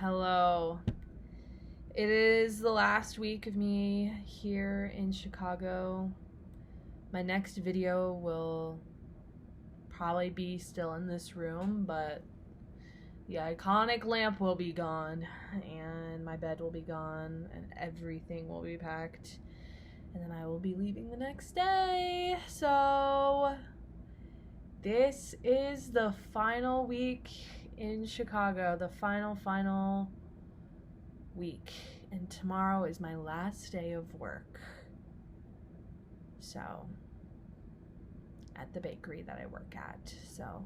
Hello. It is the last week of me here in Chicago. My next video will probably be still in this room, but the iconic lamp will be gone, and my bed will be gone, and everything will be packed, and then I will be leaving the next day. So this is the final week in Chicago, the final week, and tomorrow is my last day of work. So at the bakery that I work at. So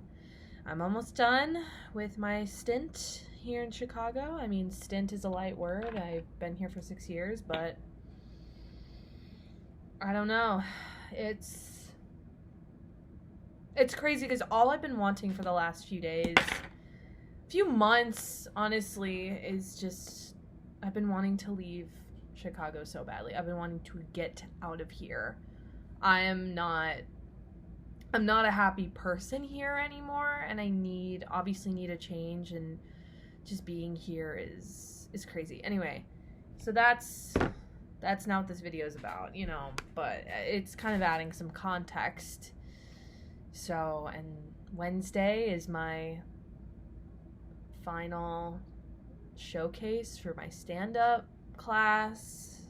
I'm almost done with my stint here in Chicago. I mean, stint is a light word. I've been here for 6 years, but I don't know. It's crazy because all I've been wanting for the last few months, honestly, is just I've been wanting to leave Chicago so badly. I've been wanting to get out of here. I'm not a happy person here anymore, and I obviously need a change, and just being here is crazy. Anyway, so that's not what this video is about, but it's kind of adding some context. So, and Wednesday is my final showcase for my stand-up class,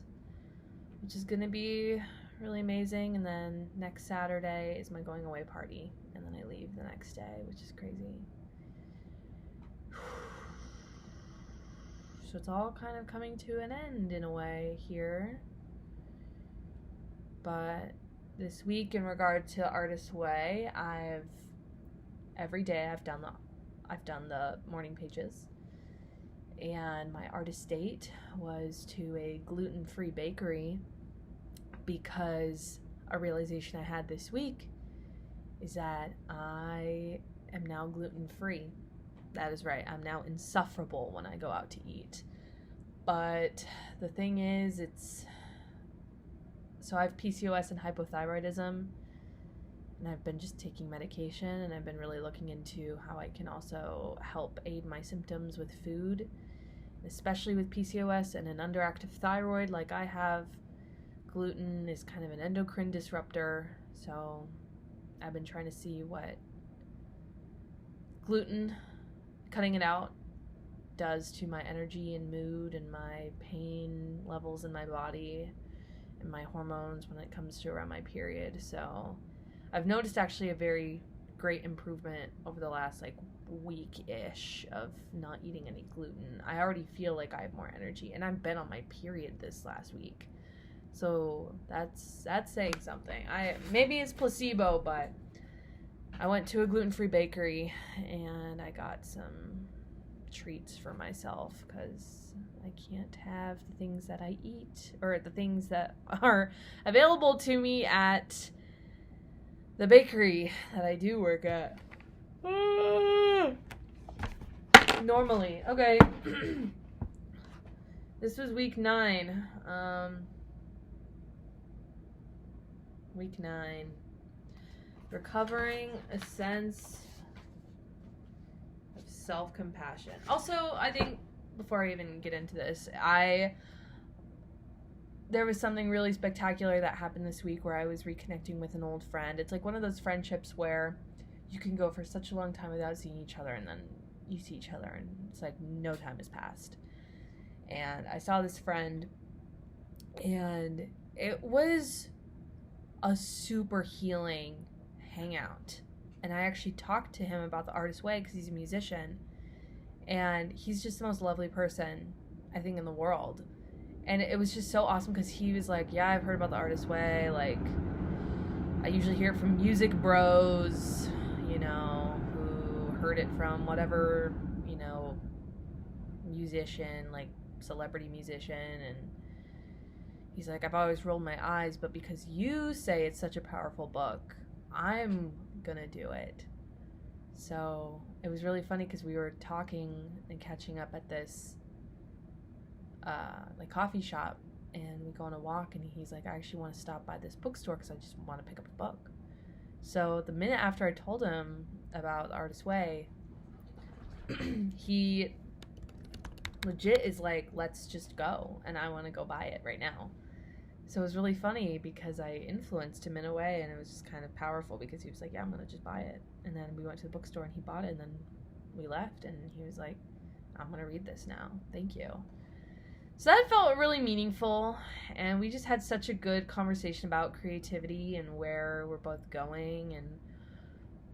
which is gonna be really amazing. And then next Saturday is my going away party, and then I leave the next day, which is crazy. So it's all kind of coming to an end in a way here. But this week, in regard to Artist Way, every day I've done the morning pages, and my artist date was to a gluten-free bakery, because a realization I had this week is that I am now gluten-free. That is right, I'm now insufferable when I go out to eat. But the thing is, so I have PCOS and hypothyroidism, and I've been just taking medication, and I've been really looking into how I can also help aid my symptoms with food, especially with PCOS and an underactive thyroid like I have. Gluten is kind of an endocrine disruptor, so I've been trying to see what gluten, cutting it out, does to my energy and mood and my pain levels in my body and my hormones when it comes to around my period. So I've noticed actually a very great improvement over the last week-ish of not eating any gluten. I already feel like I have more energy, and I've been on my period this last week. So that's saying something. Maybe it's placebo, but I went to a gluten-free bakery and I got some treats for myself, because I can't have the things that I eat, or the things that are available to me at the bakery that I do work at. Normally. Okay. This was week 9. Week 9. Recovering a sense of self-compassion. Also, I think, before I even get into this, there was something really spectacular that happened this week where I was reconnecting with an old friend. It's like one of those friendships where you can go for such a long time without seeing each other, and then you see each other and it's like no time has passed. And I saw this friend, and it was a super healing hangout. And I actually talked to him about the Artist Way because he's a musician, and he's just the most lovely person I think in the world. And it was just so awesome because he was like, yeah, I've heard about the Artist Way, like I usually hear it from music bros, who heard it from whatever, musician, like celebrity musician. And he's like, I've always rolled my eyes, but because you say it's such a powerful book, I'm gonna do it. So it was really funny because we were talking and catching up at this coffee shop, and we go on a walk, and he's like, I actually want to stop by this bookstore because I just want to pick up a book. So the minute after I told him about the Artist Way, he legit is like, let's just go, and I want to go buy it right now. So it was really funny because I influenced him in a way, and it was just kind of powerful because he was like, yeah, I'm going to just buy it. And then we went to the bookstore and he bought it, and then we left, and he was like, I'm going to read this now. Thank you. So that felt really meaningful, and we just had such a good conversation about creativity and where we're both going and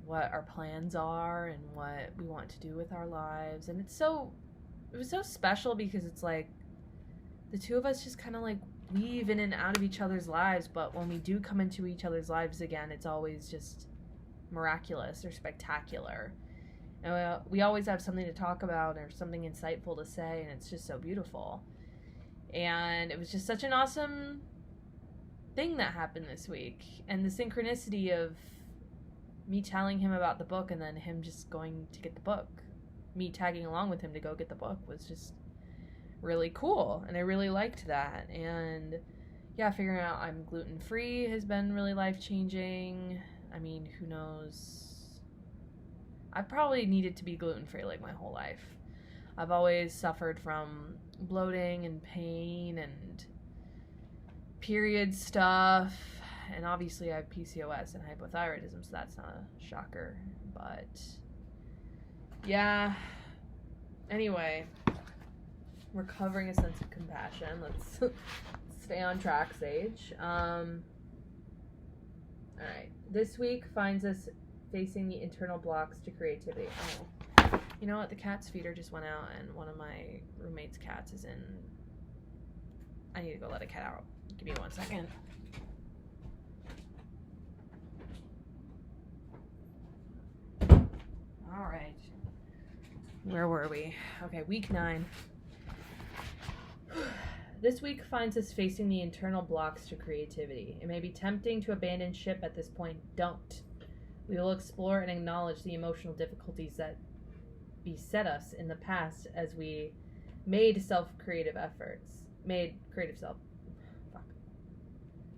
what our plans are and what we want to do with our lives. And it was so special because it's like the two of us just kind of like weave in and out of each other's lives, but when we do come into each other's lives again, it's always just miraculous or spectacular. And we always have something to talk about or something insightful to say, and it's just so beautiful. And it was just such an awesome thing that happened this week. And the synchronicity of me telling him about the book and then him just going to get the book, me tagging along with him to go get the book, was just really cool. And I really liked that. And yeah, figuring out I'm gluten-free has been really life-changing. I mean, who knows? I've probably needed to be gluten-free like my whole life. I've always suffered from bloating and pain and period stuff, and obviously I have PCOS and hypothyroidism, so that's not a shocker. But yeah, anyway, recovering a sense of compassion. Let's stay on track, Sage. All right, this week finds us facing the internal blocks to creativity. Oh, you know what? The cat's feeder just went out, and one of my roommate's cats is in. I need to go let a cat out. Give me 1 second. All right. Where were we? Okay, week 9. This week finds us facing the internal blocks to creativity. It may be tempting to abandon ship at this point. Don't. We will explore and acknowledge the emotional difficulties that beset us in the past as we made creative efforts.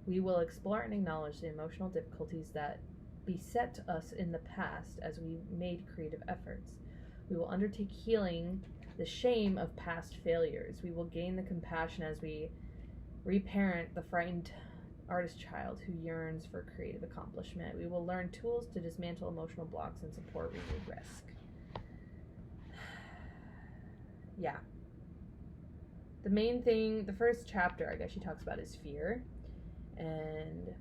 We will explore and acknowledge the emotional difficulties that beset us in the past as we made creative efforts. We will undertake healing the shame of past failures. We will gain the compassion as we reparent the frightened artist child who yearns for creative accomplishment. We will learn tools to dismantle emotional blocks and support renewed risk. Yeah. The main thing, the first chapter, I guess she talks about is fear. And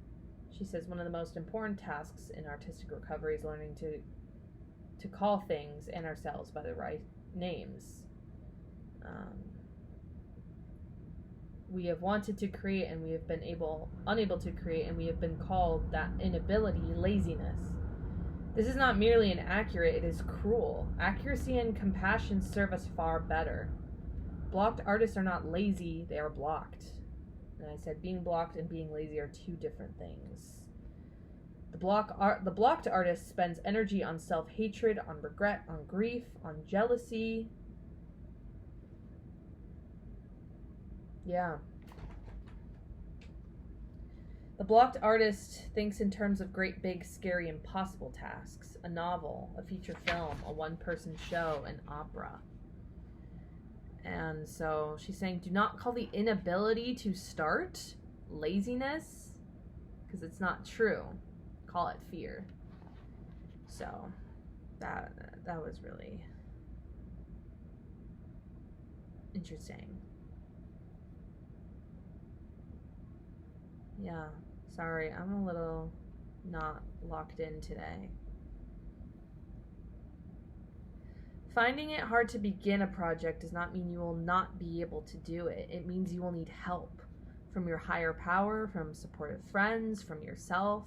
she says one of the most important tasks in artistic recovery is learning to call things and ourselves by the right names. We have wanted to create and we have been unable to create, and we have been called that inability laziness. This is not merely inaccurate, it is cruel. Accuracy and compassion serve us far better. Blocked artists are not lazy, they are blocked. And I said being blocked and being lazy are two different things. The blocked artist spends energy on self-hatred, on regret, on grief, on jealousy. Yeah. The blocked artist thinks in terms of great, big, scary, impossible tasks. A novel, a feature film, a one-person show, an opera. And so she's saying, do not call the inability to start laziness, because it's not true. Call it fear. So that was really interesting. Yeah, sorry, I'm a little not locked in today. Finding it hard to begin a project does not mean you will not be able to do it. It means you will need help from your higher power, from supportive friends, from yourself.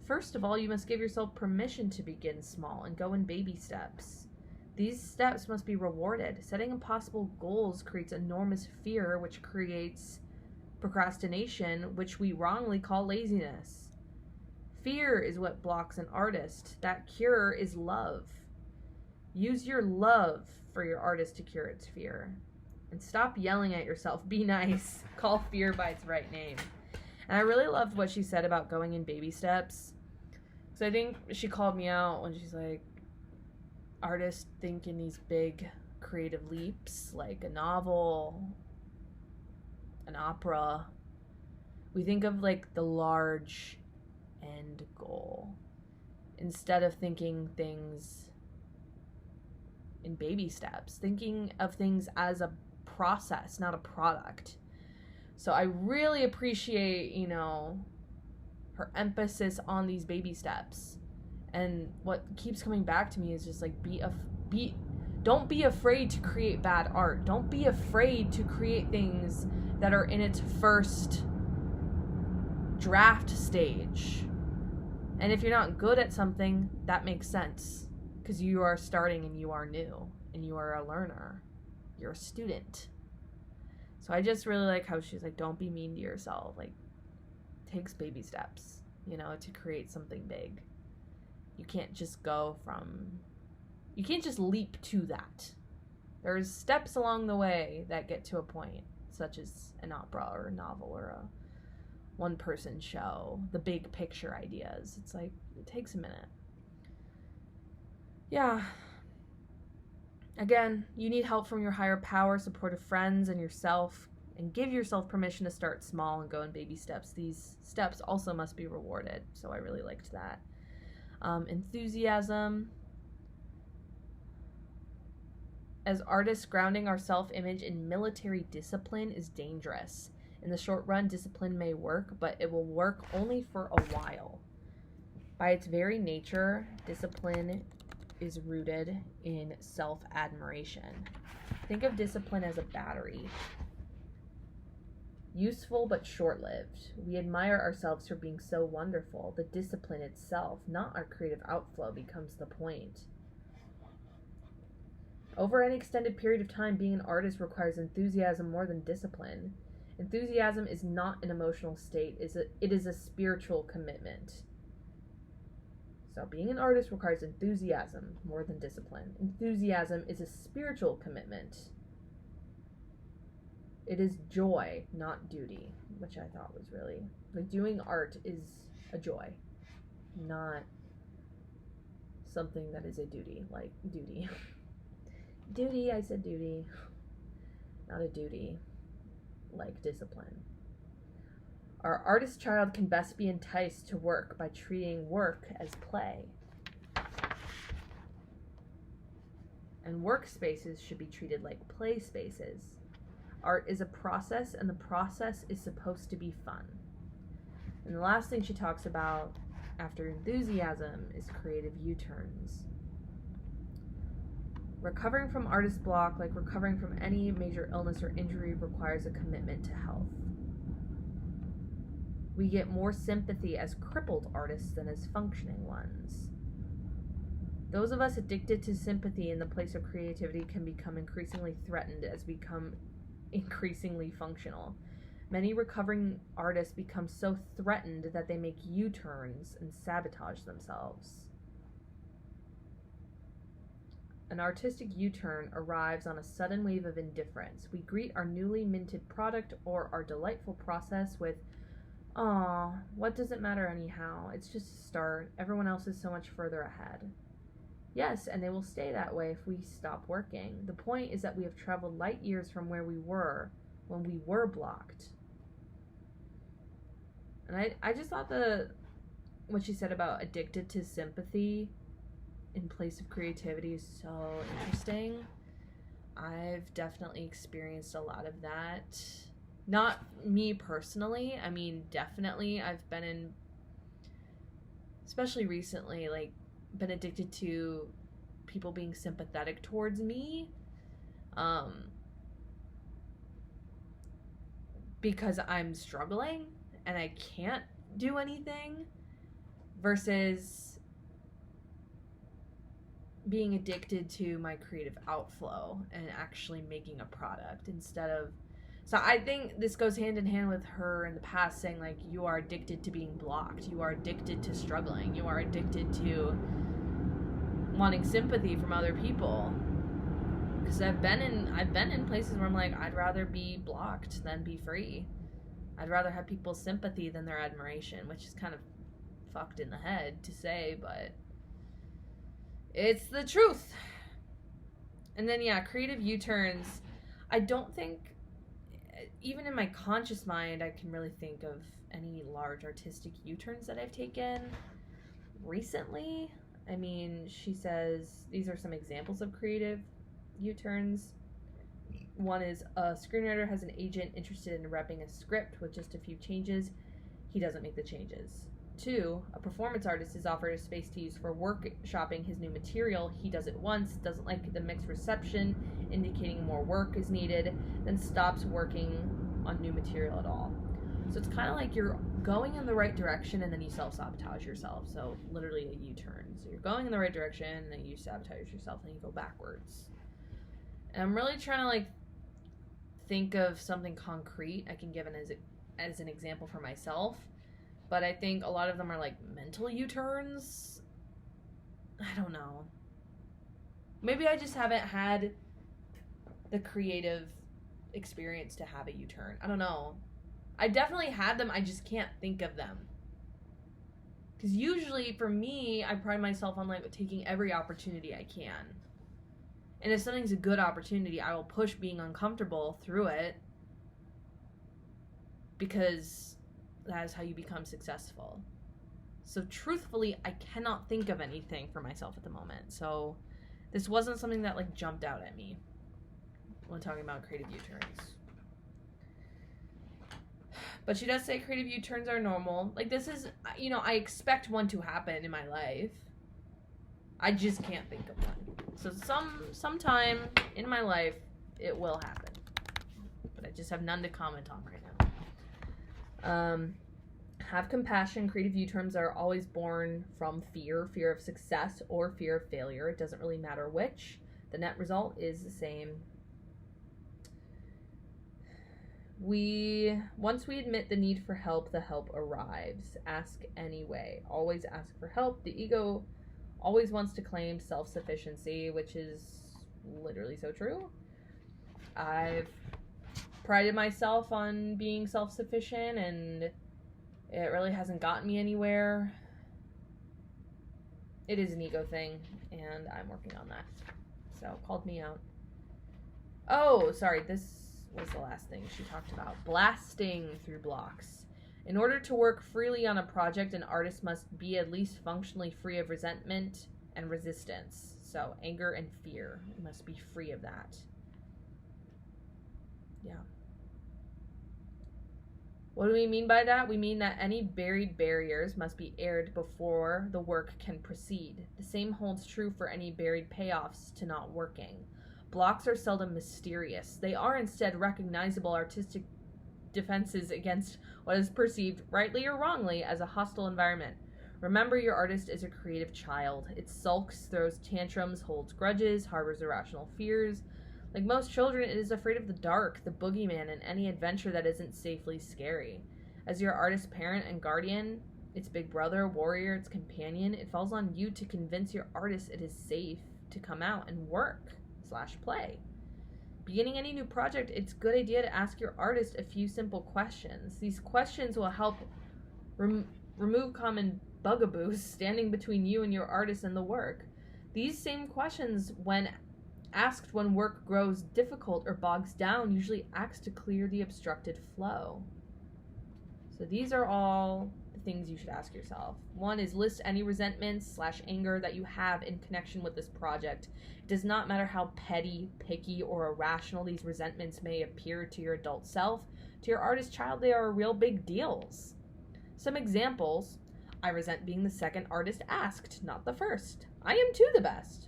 First of all, you must give yourself permission to begin small and go in baby steps. These steps must be rewarded. Setting impossible goals creates enormous fear, which creates procrastination, which we wrongly call laziness. Fear is what blocks an artist. That cure is love. Use your love for your artist to cure its fear. And stop yelling at yourself. Be nice. Call fear by its right name. And I really loved what she said about going in baby steps. So I think she called me out when she's like, artists think in these big, creative leaps like a novel, an opera. We think of like the large end goal instead of thinking things in baby steps, thinking of things as a process, not a product. So I really appreciate, her emphasis on these baby steps. And what keeps coming back to me is just like don't be afraid to create bad art. Don't be afraid to create things that are in its first draft stage. And if you're not good at something, that makes sense, because you are starting and you are new and you are a learner. You're a student. So I just really like how she's like, don't be mean to yourself. Like, takes baby steps, to create something big. You can't just you can't just leap to that. There's steps along the way that get to a point, such as an opera or a novel or a one-person show, the big picture ideas. It's like, it takes a minute. Yeah. Again, you need help from your higher power, supportive friends, and yourself, and give yourself permission to start small and go in baby steps. These steps also must be rewarded, so I really liked that. Enthusiasm. As artists, grounding our self-image in military discipline is dangerous. In the short run, discipline may work, but it will work only for a while. By its very nature, discipline is rooted in self-admiration. Think of discipline as a battery. Useful but short-lived. We admire ourselves for being so wonderful. The discipline itself, not our creative outflow, becomes the point. Over an extended period of time, being an artist requires enthusiasm more than discipline. Enthusiasm is not an emotional state, it is a spiritual commitment. So being an artist requires enthusiasm more than discipline. Enthusiasm is a spiritual commitment. It is joy, not duty, which I thought was really, like, doing art is a joy, not something that is a duty, like duty. Duty, I said duty, not a duty, like discipline. Our artist child can best be enticed to work by treating work as play. And workspaces should be treated like play spaces. Art is a process, and the process is supposed to be fun. And the last thing she talks about after enthusiasm is creative U-turns. Recovering from artist block, like recovering from any major illness or injury, requires a commitment to health. We get more sympathy as crippled artists than as functioning ones. Those of us addicted to sympathy in the place of creativity can become increasingly threatened as we become increasingly functional. Many recovering artists become so threatened that they make U-turns and sabotage themselves. An artistic U-turn arrives on a sudden wave of indifference. We greet our newly minted product or our delightful process with, "Aw, what does it matter anyhow? It's just a start. Everyone else is so much further ahead." Yes, and they will stay that way if we stop working. The point is that we have traveled light years from where we were when we were blocked. And I just thought what she said about addicted to sympathy in place of creativity is so interesting. I've definitely experienced a lot of that. Not me personally. I mean, definitely I've been in, especially recently, like, been addicted to people being sympathetic towards me. Because I'm struggling and I can't do anything, versus being addicted to my creative outflow and actually making a product instead of. So I think this goes hand in hand with her in the past saying, like, you are addicted to being blocked, you are addicted to struggling, you are addicted to wanting sympathy from other people. Because I've been in places where I'm like, I'd rather be blocked than be free. I'd rather have people's sympathy than their admiration, which is kind of fucked in the head to say, but it's the truth. And then, yeah, creative U-turns. I don't think, even in my conscious mind, I can really think of any large artistic U-turns that I've taken recently. I mean, she says these are some examples of creative U-turns. One is a screenwriter has an agent interested in repping a script with just a few changes. He doesn't make the changes. 2, a performance artist is offered a space to use for workshopping his new material. He does it once, doesn't like the mixed reception, indicating more work is needed, then stops working on new material at all. So it's kind of like you're going in the right direction and then you self-sabotage yourself. So literally a U-turn. So you're going in the right direction and then you sabotage yourself and you go backwards. And I'm really trying to like think of something concrete I can give as an example for myself. But I think a lot of them are like mental U-turns. I don't know. Maybe I just haven't had the creative experience to have a U-turn. I don't know. I definitely had them. I just can't think of them. Because usually for me, I pride myself on like taking every opportunity I can. And if something's a good opportunity, I will push being uncomfortable through it. Because that is how you become successful. So truthfully, I cannot think of anything for myself at the moment. So this wasn't something that like jumped out at me when talking about creative U-turns. But she does say creative U-turns are normal. Like this is, you know, I expect one to happen in my life. I just can't think of one. So sometime in my life, it will happen. But I just have none to comment on right now. Have compassion. Creative U-turns are always born from fear of success or fear of failure. It doesn't really matter which. The net result is the same. Once we admit the need for help, the help arrives. Ask anyway. Always ask for help. The ego always wants to claim self-sufficiency, which is literally so true. I've prided myself on being self-sufficient, and it really hasn't gotten me anywhere. It is an ego thing, and I'm working on that. So, called me out. Oh, sorry, this was the last thing she talked about. Blasting through blocks. In order to work freely on a project, an artist must be at least functionally free of resentment and resistance. So, anger and fear. You must be free of that. Yeah. What do we mean by that? We mean that any buried barriers must be aired before the work can proceed. The same holds true for any buried payoffs to not working. Blocks are seldom mysterious. They are instead recognizable artistic defenses against what is perceived, rightly or wrongly, as a hostile environment. Remember, your artist is a creative child. It sulks, throws tantrums, holds grudges, harbors irrational fears. Like most children, it is afraid of the dark, the boogeyman, and any adventure that isn't safely scary. As your artist's parent and guardian, its big brother, warrior, its companion, it falls on you to convince your artist it is safe to come out and work/play. Beginning any new project, it's a good idea to ask your artist a few simple questions. These questions will help remove common bugaboos standing between you and your artist and the work. These same questions, when asked when work grows difficult or bogs down, usually acts to clear the obstructed flow. So these are all the things you should ask yourself. One is list any resentments/anger that you have in connection with this project. It does not matter how petty, picky, or irrational these resentments may appear to your adult self. To your artist child, they are real big deals. Some examples: I resent being the second artist asked, not the first. I am too the best.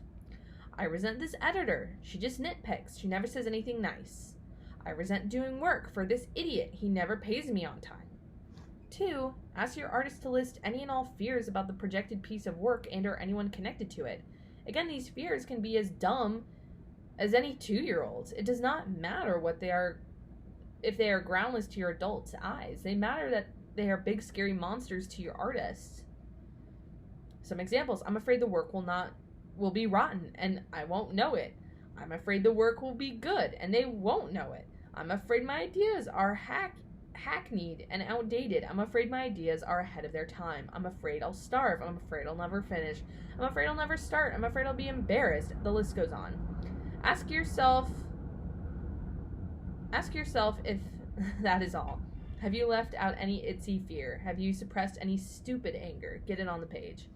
I resent this editor. She just nitpicks. She never says anything nice. I resent doing work for this idiot. He never pays me on time. 2. Ask your artist to list any and all fears about the projected piece of work and or anyone connected to it. Again, these fears can be as dumb as any 2-year-old's. It does not matter what they are, if they are groundless to your adult's eyes. They matter that they are big, scary monsters to your artist. Some examples: I'm afraid the work will be rotten, and I won't know it. I'm afraid the work will be good, and they won't know it. I'm afraid my ideas are hackneyed and outdated. I'm afraid my ideas are ahead of their time. I'm afraid I'll starve. I'm afraid I'll never finish. I'm afraid I'll never start. I'm afraid I'll be embarrassed. The list goes on. Ask yourself if that is all. Have you left out any itsy fear? Have you suppressed any stupid anger? Get it on the page.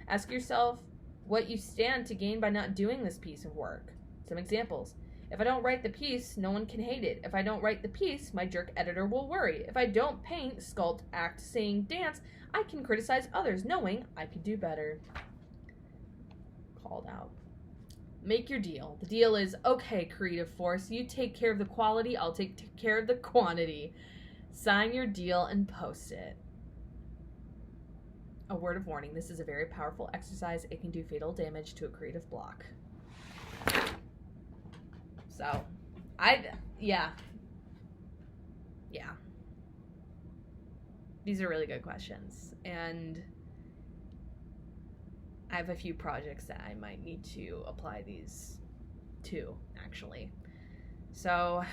Ask yourself what you stand to gain by not doing this piece of work. Some examples. If I don't write the piece, no one can hate it. If I don't write the piece, my jerk editor will worry. If I don't paint, sculpt, act, sing, dance, I can criticize others, knowing I could do better. Called out. Make your deal. The deal is, okay, creative force, you take care of the quality, I'll take care of the quantity. Sign your deal and post it. A word of warning, this is a very powerful exercise. It can do fatal damage to a creative block. So, yeah. These are really good questions. And I have a few projects that I might need to apply these to, actually. So,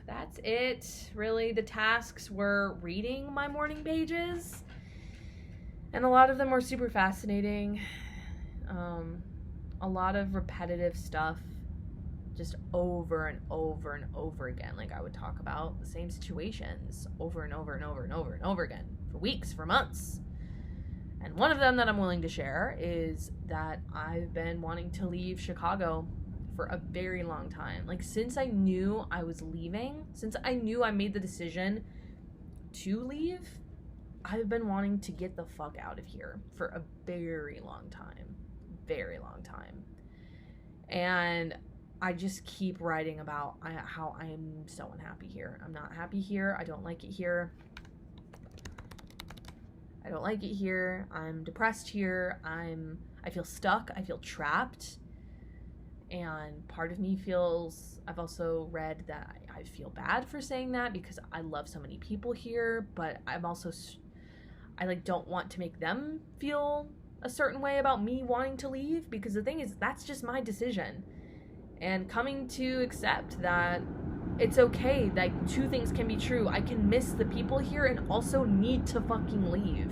that's it. Really, the tasks were reading my morning pages. And a lot of them were super fascinating. A lot of repetitive stuff. Just over and over and over again. Like, I would talk about the same situations over and over and over and over and over again. For weeks, for months. And one of them that I'm willing to share is that I've been wanting to leave Chicago for a very long time. Like, since I knew I was leaving, since I knew I made the decision to leave, I've been wanting to get the fuck out of here for a very long time. Very long time. And I just keep writing about how I am so unhappy here. I'm not happy here. I don't like it here. I don't like it here. I'm depressed here. I feel stuck. I feel trapped. And part of me feels, I've also read that I feel bad for saying that because I love so many people here, but I'm also, I don't want to make them feel a certain way about me wanting to leave, because the thing is, that's just my decision. And coming to accept that it's okay, that two things can be true. I can miss the people here and also need to fucking leave.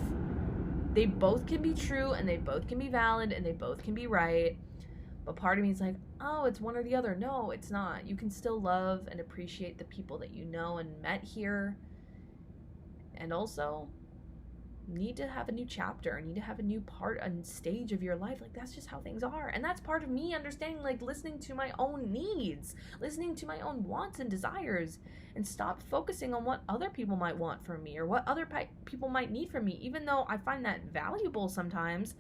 They both can be true, and they both can be valid, and they both can be right. But part of me is like, oh, it's one or the other. No, it's not. You can still love and appreciate the people that you know and met here. And also need to have a new chapter, need to have a new part and stage of your life. Like, that's just how things are. And that's part of me understanding, like, listening to my own needs, listening to my own wants and desires, and stop focusing on what other people might want from me or what other people might need from me. Even though I find that valuable sometimes,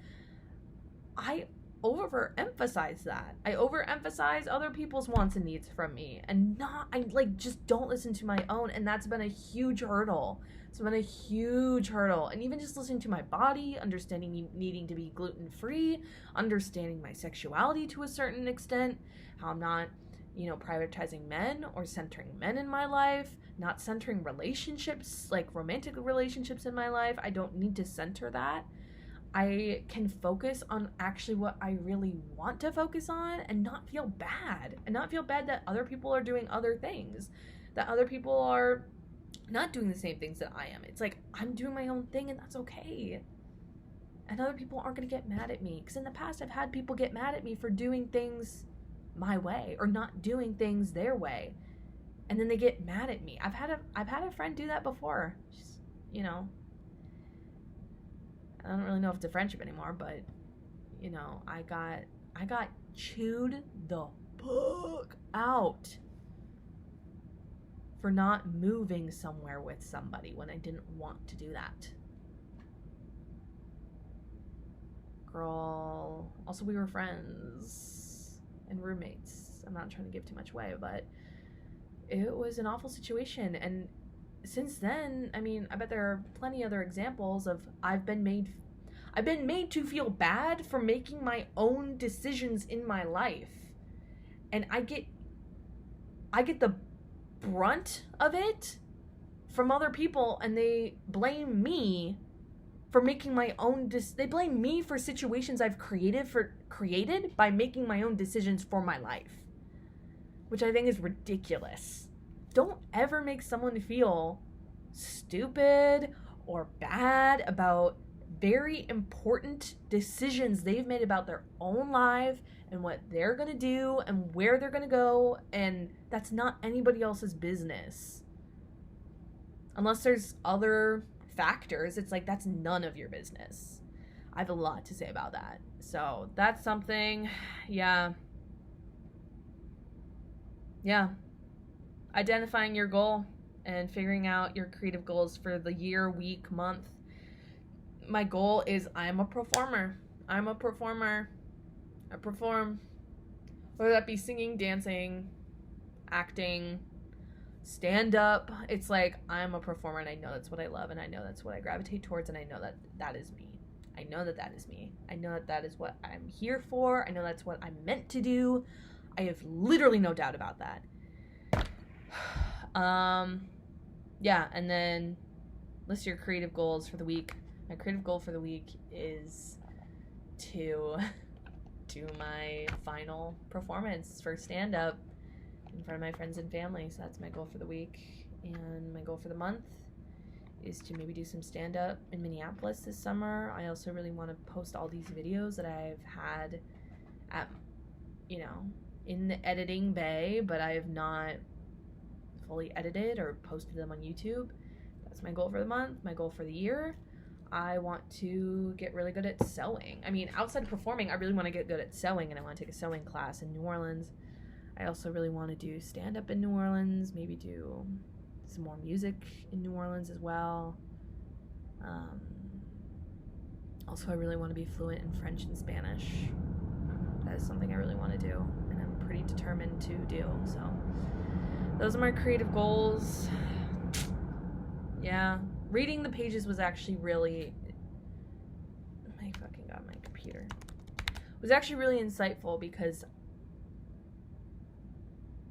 I overemphasize that. I overemphasize other people's wants and needs from me, and just don't listen to my own. And that's been a huge hurdle. It's been a huge hurdle. And even just listening to my body, understanding needing to be gluten-free, understanding my sexuality to a certain extent, how I'm not, prioritizing men or centering men in my life, not centering relationships, like romantic relationships in my life. I don't need to center that. I can focus on actually what I really want to focus on and not feel bad. And not feel bad that other people are doing other things, that other people are not doing the same things that I am. It's like, I'm doing my own thing, and that's okay. And other people aren't going to get mad at me. Because in the past, I've had people get mad at me for doing things my way or not doing things their way. And then they get mad at me. I've had a friend do that before. She's, I don't really know if it's a friendship anymore, but, I got chewed the fuck out for not moving somewhere with somebody when I didn't want to do that. Girl, also we were friends and roommates. I'm not trying to give too much away, but it was an awful situation. And since then, I bet there are plenty other examples of I've been made to feel bad for making my own decisions in my life. And I get the brunt of it from other people, and they blame me for making my own they blame me for situations I've created by making my own decisions for my life, which I think is ridiculous. Don't ever make someone feel stupid or bad about very important decisions they've made about their own life and what they're going to do and where they're going to go, and that's not anybody else's business. Unless there's other factors, it's like that's none of your business. I have a lot to say about that. So that's something, yeah. Identifying your goal and figuring out your creative goals for the year, week, month. My goal is I'm a performer. I perform. Whether that be singing, dancing, acting, stand up. It's like I'm a performer, and I know that's what I love, and I know that's what I gravitate towards, and I know that that is me. I know that that is me. I know that that is what I'm here for. I know that's what I'm meant to do. I have literally no doubt about that. Yeah, and then list your creative goals for the week. My creative goal for the week is to do my final performance for stand-up in front of my friends and family. So that's my goal for the week. And my goal for the month is to maybe do some stand-up in Minneapolis this summer. I also really want to post all these videos that I've had at, in the editing bay, but I have not fully edited or posted them on YouTube. That's my goal for the month. My goal for the year, I want to get really good at sewing. I mean, outside of performing, I really want to get good at sewing, and I want to take a sewing class in New Orleans. I also really want to do stand-up in New Orleans, maybe do some more music in New Orleans as well. Also, I really want to be fluent in French and Spanish. That is something I really want to do, and I'm pretty determined to do. So those are my creative goals. Yeah, reading the pages was actually really, my computer, was actually really insightful, because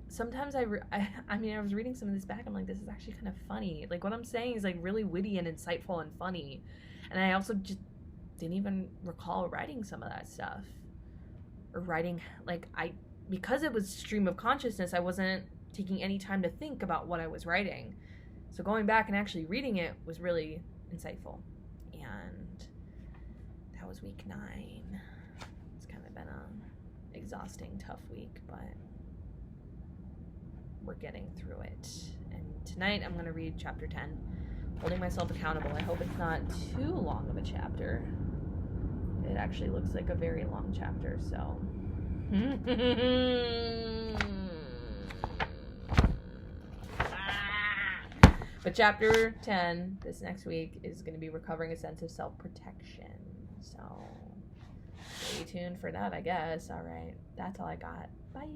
sometimes I was reading some of this back, I'm like, this is actually kind of funny. Like, what I'm saying is like really witty and insightful and funny, and I also just didn't even recall writing some of that stuff, or writing, because it was stream of consciousness, I wasn't taking any time to think about what I was writing. So going back and actually reading it was really insightful. And that was week 9. It's kind of been a exhausting, tough week, but we're getting through it. And tonight I'm going to read chapter 10, holding myself accountable. I hope it's not too long of a chapter. It actually looks like a very long chapter, so but chapter 10 this next week is going to be recovering a sense of self-protection. So stay tuned for that, I guess. All right. That's all I got. Bye.